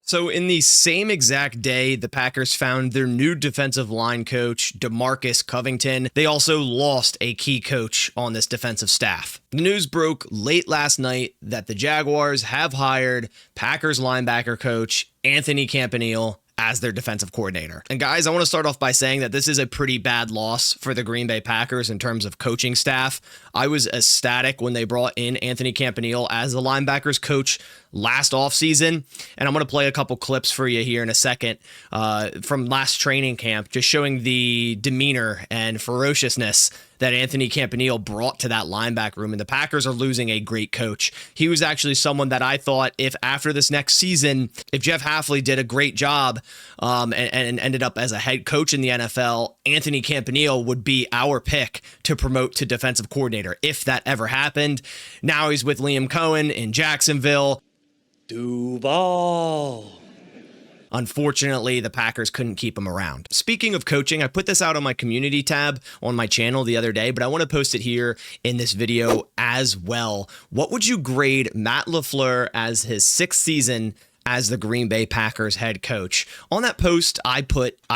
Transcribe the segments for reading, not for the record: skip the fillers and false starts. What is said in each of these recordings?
So in the same exact day, the Packers found their new defensive line coach, DeMarcus Covington. They also lost a key coach on this defensive staff. The news broke late last night that the Jaguars have hired Packers linebacker coach Anthony Campanile as their defensive coordinator. And guys, I want to start off by saying that this is a pretty bad loss for the Green Bay Packers in terms of coaching staff. I was ecstatic when they brought in Anthony Campanile as the linebackers coach last offseason. And I'm going to play a couple clips for you here in a second from last training camp, just showing the demeanor and ferociousness that Anthony Campanile brought to that linebacker room. And the Packers are losing a great coach. He was actually someone that I thought if after this next season, if Jeff Hafley did a great job and ended up as a head coach in the NFL, Anthony Campanile would be our pick to promote to defensive coordinator if that ever happened. Now he's with Liam Cohen in Jacksonville. Duval. Unfortunately, the Packers couldn't keep him around. Speaking of coaching, I put this out on my community tab on my channel the other day, but I want to post it here in this video as well. What would you grade Matt LaFleur as his sixth season as the Green Bay Packers head coach? On that post, I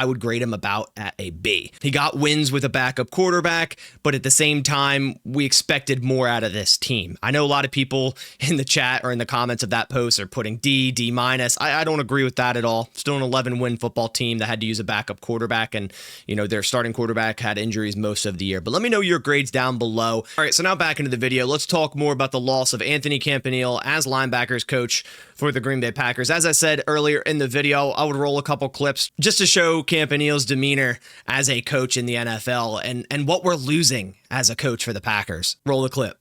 would grade him about at a B. He got wins with a backup quarterback, but at the same time, we expected more out of this team. I know a lot of people in the chat or in the comments of that post are putting D, D-. I don't agree with that at all. Still an 11-win football team that had to use a backup quarterback, and their starting quarterback had injuries most of the year. But let me know your grades down below. All right, so now back into the video. Let's talk more about the loss of Anthony Campanile as linebackers coach for the Green Bay Packers. As I said earlier in the video, I would roll a couple clips just to show Campanile's demeanor as a coach in the NFL and what we're losing as a coach for the Packers. Roll the clip.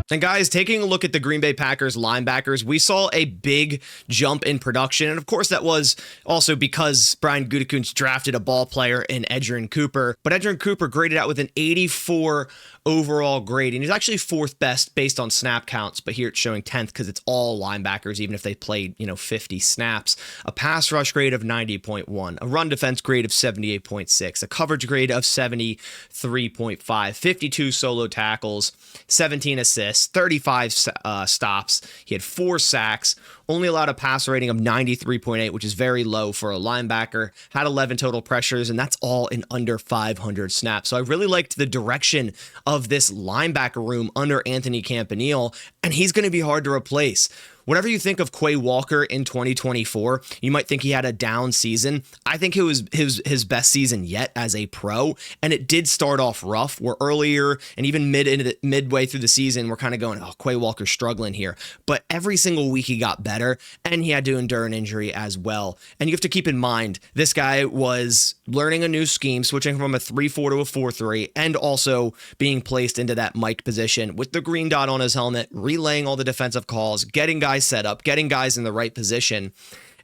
And guys, taking a look at the Green Bay Packers linebackers, we saw a big jump in production. And of course, that was also because Brian Gutekunst drafted a ball player in Edgerrin Cooper. But Edgerrin Cooper graded out with an 84 overall grade. And he's actually fourth best based on snap counts. But here it's showing 10th because it's all linebackers, even if they played, 50 snaps. A pass rush grade of 90.1, a run defense grade of 78.6, a coverage grade of 73.5, 52 solo tackles, 17 assists, 35 stops. He had 4 sacks, only allowed a passer rating of 93.8, which is very low for a linebacker, had 11 total pressures, and that's all in under 500 snaps. So I really liked the direction of this linebacker room under Anthony Campanile, and he's going to be hard to replace. Whatever you think of Quay Walker in 2024, you might think he had a down season. I think it was his best season yet as a pro, and it did start off rough. Where earlier and even midway through the season, we're kind of going, oh, Quay Walker's struggling here. But every single week he got better, and he had to endure an injury as well. And you have to keep in mind, this guy was learning a new scheme, switching from a 3-4 to a 4-3, and also being placed into that Mike position with the green dot on his helmet, relaying all the defensive calls, getting guys set up, getting guys in the right position.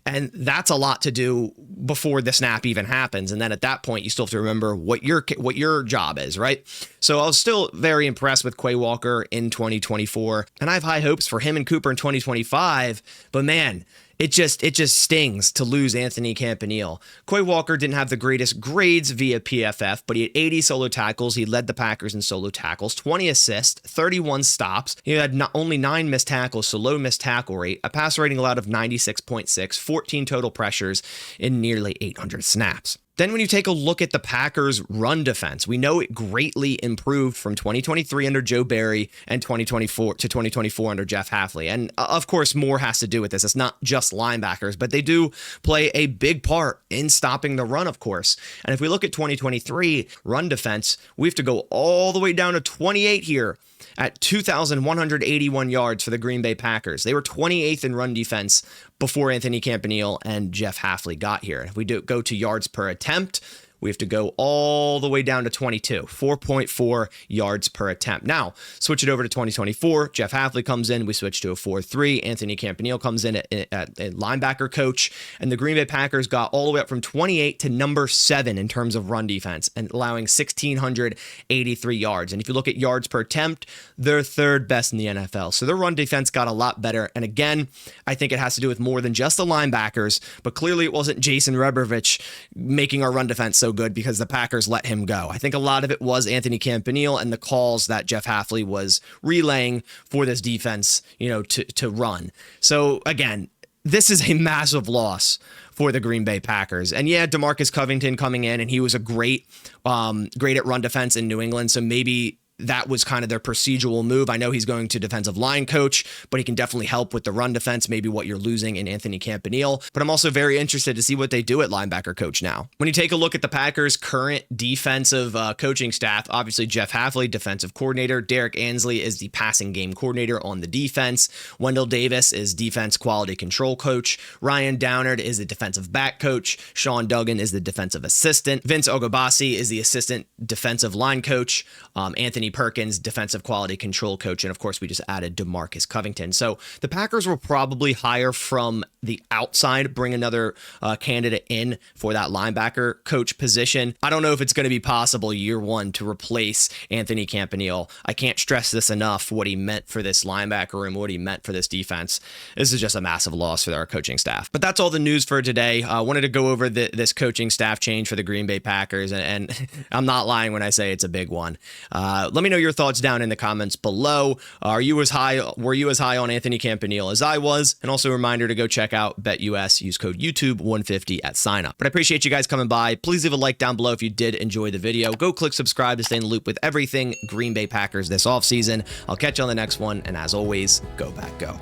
And that's a lot to do before the snap even happens. And then at that point, you still have to remember what your job is, right? So I was still very impressed with Quay Walker in 2024. And I have high hopes for him and Cooper in 2025. But man, it just stings to lose Anthony Campanile. Quay Walker didn't have the greatest grades via PFF, but he had 80 solo tackles. He led the Packers in solo tackles, 20 assists, 31 stops. He had only 9 missed tackles, so low missed tackle rate, a passer rating allowed of 96.6, 14 total pressures in nearly 800 snaps. Then when you take a look at the Packers' run defense, we know it greatly improved from 2023 under Joe Barry and 2024 to 2024 under Jeff Hafley. And of course, more has to do with this. It's not just linebackers, but they do play a big part in stopping the run, of course. And if we look at 2023 run defense, we have to go all the way down to 28 here at 2,181 yards for the Green Bay Packers. They were 28th in run defense before Anthony Campanile and Jeff Hafley got here. If we go to yards per attempt, we have to go all the way down to 22, 4.4 yards per attempt. Now, switch it over to 2024. Jeff Hafley comes in. We switch to a 4-3. Anthony Campanile comes in at linebacker coach. And the Green Bay Packers got all the way up from 28 to number 7 in terms of run defense and allowing 1,683 yards. And if you look at yards per attempt, they're third best in the NFL. So their run defense got a lot better. And again, I think it has to do with more than just the linebackers, but clearly it wasn't Jason Rebrovich making our run defense so good because the Packers let him go. I think a lot of it was Anthony Campanile and the calls that Jeff Hafley was relaying for this defense, to run. So again, this is a massive loss for the Green Bay Packers. And yeah, DeMarcus Covington coming in, and he was a great at run defense in New England. So maybe that was kind of their procedural move. I know he's going to defensive line coach, but he can definitely help with the run defense, maybe what you're losing in Anthony Campanile. But I'm also very interested to see what they do at linebacker coach now. When you take a look at the Packers' current defensive coaching staff, obviously Jeff Hafley, defensive coordinator. Derek Ansley is the passing game coordinator on the defense. Wendell Davis is defense quality control coach. Ryan Downard is the defensive back coach. Sean Duggan is the defensive assistant. Vince Ogobasi is the assistant defensive line coach. Anthony Perkins, defensive quality control coach. And of course, we just added DeMarcus Covington. So the Packers will probably hire from the outside, bring another candidate in for that linebacker coach position. I don't know if it's going to be possible year one to replace Anthony Campanile. I can't stress this enough, what he meant for this linebacker room, what he meant for this defense. This is just a massive loss for our coaching staff. But that's all the news for today. I wanted to go over this coaching staff change for the Green Bay Packers. And I'm not lying when I say it's a big one. Let me know your thoughts down in the comments below. Were you as high on Anthony Campanile as I was? And also a reminder to go check out BetUS. Use code YouTube150 at sign up. But I appreciate you guys coming by. Please leave a like down below if you did enjoy the video. Go click subscribe to stay in the loop with everything Green Bay Packers this offseason. I'll catch you on the next one. And as always, go Pack Go.